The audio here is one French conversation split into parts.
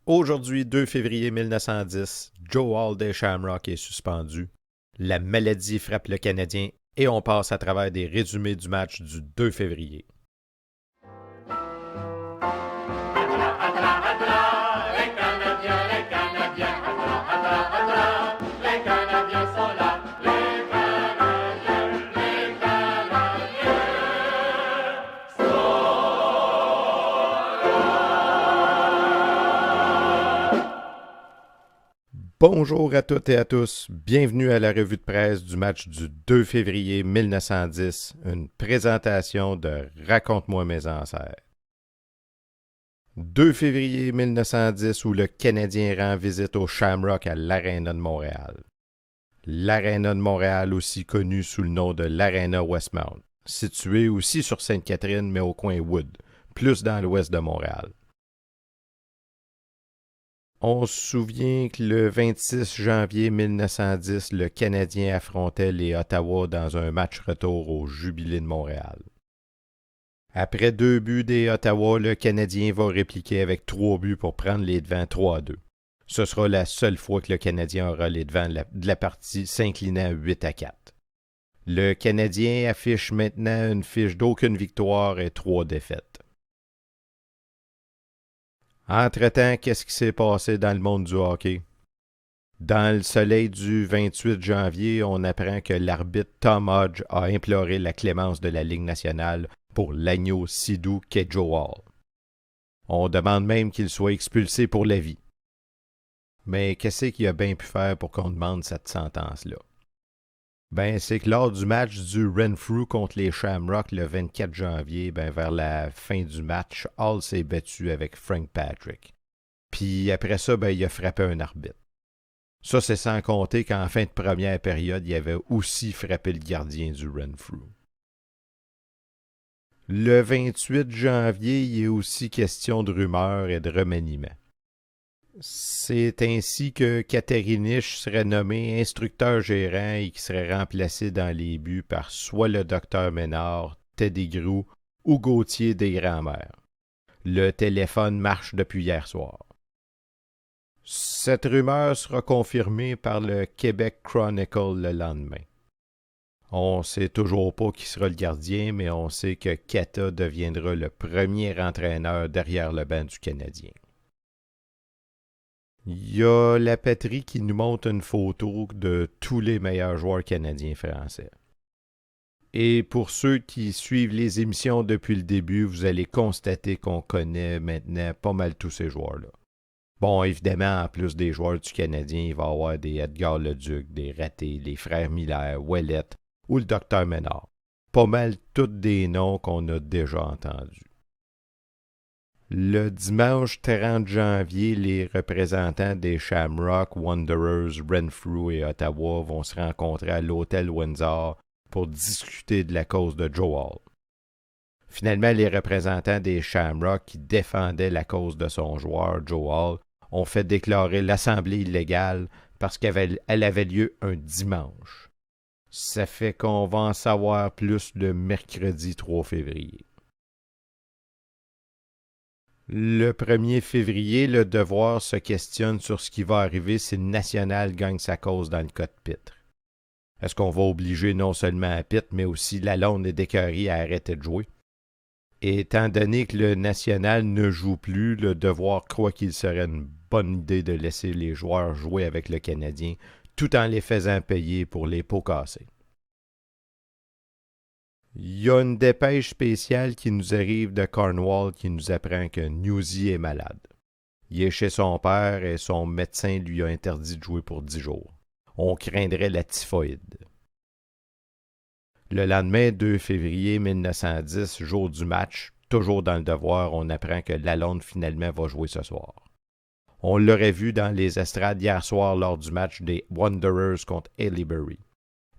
Aujourd'hui, 2 février 1910, Joe Hall des Shamrocks est suspendu. La maladie frappe le Canadien et on passe à travers des résumés du match du 2 février. Bonjour à toutes et à tous, bienvenue à la revue de presse du match du 2 février 1910, une présentation de Raconte-moi mes ancêtres. 2 février 1910 où le Canadien rend visite au Shamrock à l'Arena de Montréal. L'Arena de Montréal aussi connue sous le nom de l'Arena Westmount, située aussi sur Sainte-Catherine mais au coin Wood, plus dans l'ouest de Montréal. On se souvient que le 26 janvier 1910, le Canadien affrontait les Ottawa dans un match retour au Jubilé de Montréal. Après 2 buts des Ottawa, le Canadien va répliquer avec 3 buts pour prendre les devants 3-2. Ce sera la seule fois que le Canadien aura les devants de la partie, s'inclinant 8-4. Le Canadien affiche maintenant une fiche d'aucune victoire et 3 défaites. Entre-temps, qu'est-ce qui s'est passé dans le monde du hockey? Dans le soleil du 28 janvier, on apprend que l'arbitre Tom Hodge a imploré la clémence de la Ligue nationale pour l'agneau si doux qu'est Joe Hall. On demande même qu'il soit expulsé pour la vie. Mais qu'est-ce qu'il a bien pu faire pour qu'on demande cette sentence-là? Ben, c'est que lors du match du Renfrew contre les Shamrocks le 24 janvier, vers la fin du match, Hall s'est battu avec Frank Patrick. Puis après ça, il a frappé un arbitre. Ça, c'est sans compter qu'en fin de première période, il avait aussi frappé le gardien du Renfrew. Le 28 janvier, il est aussi question de rumeurs et de remaniement. C'est ainsi que Katerinish serait nommé instructeur gérant et qui serait remplacé dans les buts par soit le docteur Ménard, Teddy Grou ou Gauthier des Grands-Mères. Le téléphone marche depuis hier soir. Cette rumeur sera confirmée par le Québec Chronicle le lendemain. On ne sait toujours pas qui sera le gardien, mais on sait que Kata deviendra le premier entraîneur derrière le banc du Canadien. Il y a la patrie qui nous montre une photo de tous les meilleurs joueurs canadiens français. Et pour ceux qui suivent les émissions depuis le début, vous allez constater qu'on connaît maintenant pas mal tous ces joueurs-là. Bon, évidemment, en plus des joueurs du Canadien, il va y avoir des Edgar Leduc, des Raté, les frères Miller, Ouellette ou le docteur Ménard. Pas mal tous des noms qu'on a déjà entendus. Le dimanche 30 janvier, les représentants des Shamrocks, Wanderers, Renfrew et Ottawa vont se rencontrer à l'hôtel Windsor pour discuter de la cause de Joe Hall. Finalement, les représentants des Shamrocks qui défendaient la cause de son joueur, Joe Hall, ont fait déclarer l'assemblée illégale parce qu'elle avait lieu un dimanche. Ça fait qu'on va en savoir plus le mercredi 3 février. Le 1er février, le Devoir se questionne sur ce qui va arriver si le National gagne sa cause dans le cas de Pitre. Est-ce qu'on va obliger non seulement à Pitre, mais aussi Lalonde et Descaries à arrêter de jouer? Et étant donné que le National ne joue plus, le Devoir croit qu'il serait une bonne idée de laisser les joueurs jouer avec le Canadien, tout en les faisant payer pour les pots cassés. Il y a une dépêche spéciale qui nous arrive de Cornwall qui nous apprend que Newsy est malade. Il est chez son père et son médecin lui a interdit de jouer pour 10 jours. On craindrait la typhoïde. Le lendemain 2 février 1910, jour du match, toujours dans le Devoir, on apprend que Lalonde finalement va jouer ce soir. On l'aurait vu dans les estrades hier soir lors du match des Wanderers contre Haileybury.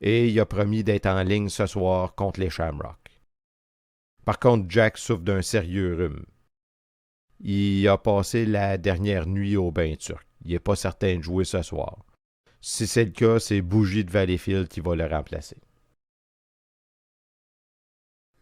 Et il a promis d'être en ligne ce soir contre les Shamrocks. Par contre, Jack souffre d'un sérieux rhume. Il a passé la dernière nuit au bain turc. Il n'est pas certain de jouer ce soir. Si c'est le cas, c'est Bougie de Valleyfield qui va le remplacer.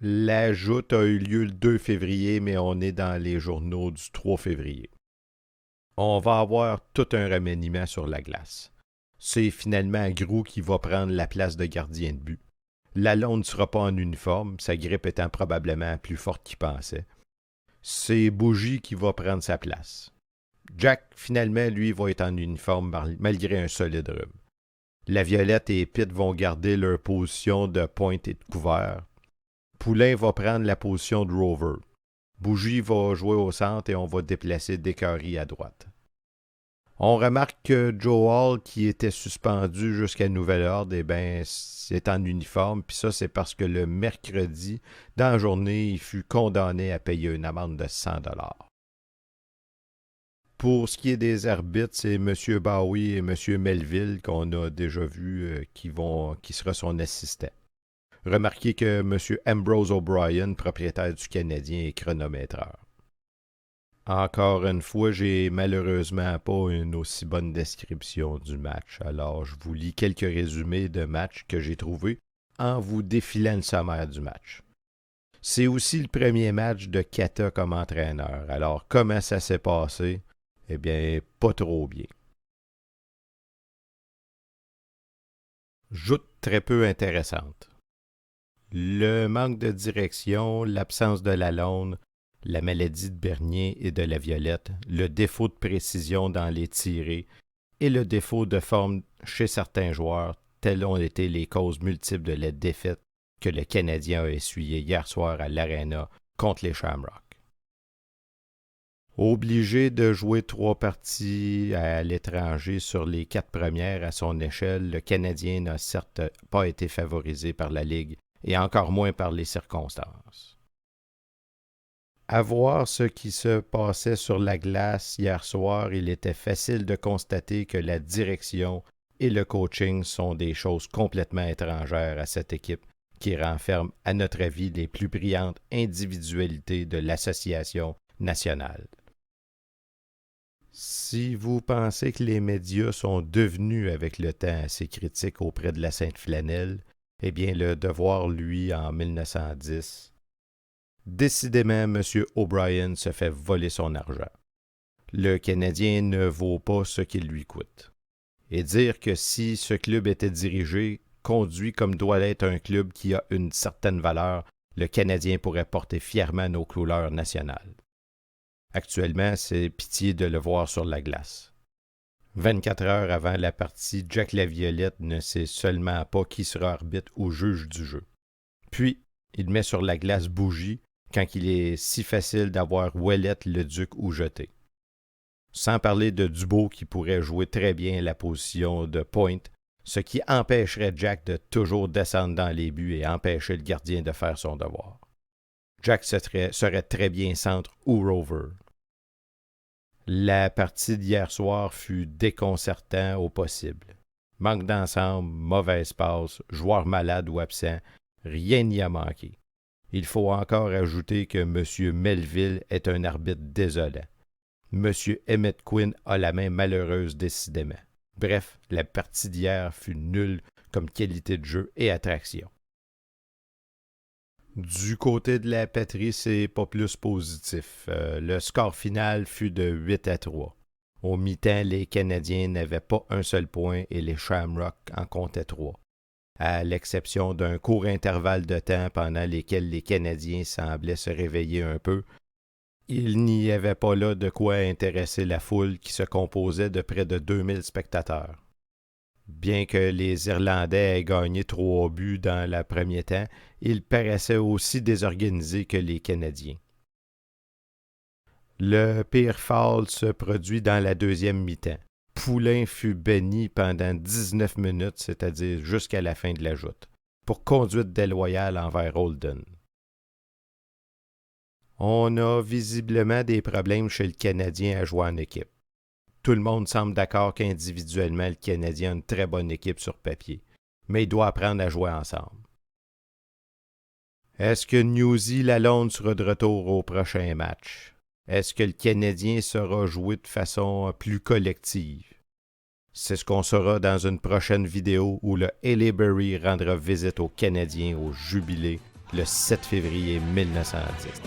La joute a eu lieu le 2 février, mais on est dans les journaux du 3 février. on va avoir tout un remaniement sur la glace. C'est finalement Grou qui va prendre la place de gardien de but. Lalonde ne sera pas en uniforme, sa grippe étant probablement plus forte qu'il pensait. C'est Bougie qui va prendre sa place. Jack, finalement, lui, va être en uniforme malgré un solide rhume. La Violette et Pitt vont garder leur position de pointe et de couvert. Poulain va prendre la position de rover. Bougie va jouer au centre et on va déplacer Descaries à droite. On remarque que Joe Hall, qui était suspendu jusqu'à nouvel ordre, c'est en uniforme. Puis ça, c'est parce que le mercredi, dans la journée, il fut condamné à payer une amende de 100 $. Pour ce qui est des arbitres, c'est M. Bowie et M. Melville qu'on a déjà vu qui sera son assistant. Remarquez que M. Ambrose O'Brien, propriétaire du Canadien, est chronométreur. Encore une fois, j'ai malheureusement pas une aussi bonne description du match, alors je vous lis quelques résumés de matchs que j'ai trouvés en vous défilant le sommaire du match. C'est aussi le premier match de Kata comme entraîneur, alors comment ça s'est passé? Eh bien, pas trop bien. Joute très peu intéressante. Le manque de direction, l'absence de Lalonde, la maladie de Bernier et de la Violette, le défaut de précision dans les tirés et le défaut de forme chez certains joueurs, telles ont été les causes multiples de la défaite que le Canadien a essuyée hier soir à l'Arena contre les Shamrocks. Obligé de jouer 3 parties à l'étranger sur les 4 premières à son échelle, le Canadien n'a certes pas été favorisé par la Ligue et encore moins par les circonstances. À voir ce qui se passait sur la glace hier soir, il était facile de constater que la direction et le coaching sont des choses complètement étrangères à cette équipe qui renferme, à notre avis, les plus brillantes individualités de l'association nationale. Si vous pensez que les médias sont devenus avec le temps assez critiques auprès de la Sainte Flanelle, eh bien le Devoir, lui, en 1910, décidément, M. O'Brien se fait voler son argent. Le Canadien ne vaut pas ce qu'il lui coûte. Et dire que si ce club était dirigé, conduit comme doit l'être un club qui a une certaine valeur, le Canadien pourrait porter fièrement nos couleurs nationales. Actuellement, c'est pitié de le voir sur la glace. 24 heures avant la partie, Jack Laviolette ne sait seulement pas qui sera arbitre ou juge du jeu. Puis, il met sur la glace Bougie quand il est si facile d'avoir Ouellette, Leduc ou Jeté. Sans parler de Dubois qui pourrait jouer très bien la position de pointe, ce qui empêcherait Jack de toujours descendre dans les buts et empêcher le gardien de faire son devoir. Jack serait très bien centre ou rover. La partie d'hier soir fut déconcertant au possible. Manque d'ensemble, mauvaise passe, joueurs malades ou absents, rien n'y a manqué. Il faut encore ajouter que M. Melville est un arbitre désolant. M. Emmett Quinn a la main malheureuse décidément. Bref, la partie d'hier fut nulle comme qualité de jeu et attraction. Du côté de la patrie, c'est pas plus positif. Le score final fut de 8-3. Au mi-temps, les Canadiens n'avaient pas un seul point et les Shamrocks en comptaient 3, à l'exception d'un court intervalle de temps pendant lesquels les Canadiens semblaient se réveiller un peu. Il n'y avait pas là de quoi intéresser la foule qui se composait de près de 2000 spectateurs. Bien que les Irlandais aient gagné 3 buts dans le premier temps, ils paraissaient aussi désorganisés que les Canadiens. Le pire foul se produit dans la deuxième mi-temps. Poulain fut béni pendant 19 minutes, c'est-à-dire jusqu'à la fin de la joute, pour conduite déloyale envers Holden. On a visiblement des problèmes chez le Canadien à jouer en équipe. Tout le monde semble d'accord qu'individuellement, le Canadien a une très bonne équipe sur papier, mais il doit apprendre à jouer ensemble. Est-ce que Newsy Lalonde sera de retour au prochain match? Est-ce que le Canadien sera joué de façon plus collective? C'est ce qu'on saura dans une prochaine vidéo où le Haileybury rendra visite aux Canadiens au Jubilé le 7 février 1910.